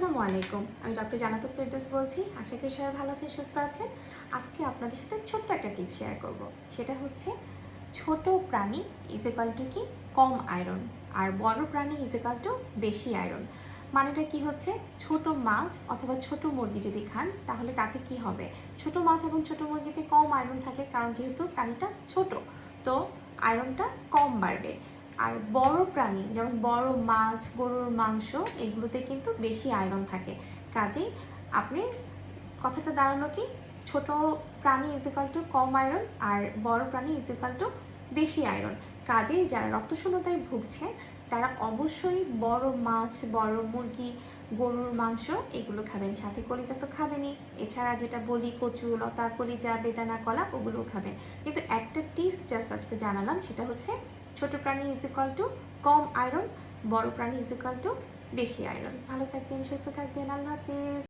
আসসালামু আলাইকুম। আমি ডক্টর জান্নাতুল ফেরদৌস বলছি। আশা করি সবাই ভালো আছেন, সুস্থ আছেন। আজকে আপনাদের সাথে ছোট্ট একটা টিপস শেয়ার করব। সেটা হচ্ছে ছোট প্রাণী ইজ ইকুয়াল টু কি কম আয়রন, আর বড় প্রাণী ইজ ইকুয়াল টু বেশি আয়রন। মানেটা কি হচ্ছে, ছোট মাছ অথবা ছোট মুরগি যদি খান তাহলে তাতে কি হবে, ছোট মাছ এবং ছোট মুরগিতে কম আয়রন থাকে, কারণ যেহেতু প্রাণীটা ছোট, তো আয়রনটা কম বাড়বে। আর বড় প্রাণী যেমন বড় মাছ, গরুর মাংস, এগুলোতে কিন্তু বেশি আয়রন থাকে। কাজেই আপনি কথাটা দাঁড়ালো কি, ছোট প্রাণী ইজ ইকাল টু কম আয়রন আর বড় প্রাণী ইজ ইকাল টু বেশি আয়রন। কাজেই যারা রক্তশূন্যতায় ভুগছে তারা অবশ্যই বড় মাছ, বড় মুরগি, গরুর মাংস এগুলো খাবেন। সাথে কলিজা তো খাবেনই, এছাড়া যেটা বলি কচু, লতা, কলিজা, বেদানা, কলা ওগুলোও খাবেন। কিন্তু একটা টিপস জাস্ট আজকে জানালাম, সেটা হচ্ছে ছোট প্রাণী ইজ ইকাল টু কম আয়রন, বড় প্রাণী ইজ ইকাল টু বেশি আয়রন। ভালো থাকবেন, সুস্থ থাকবেন, আল্লাহ হাফেজ।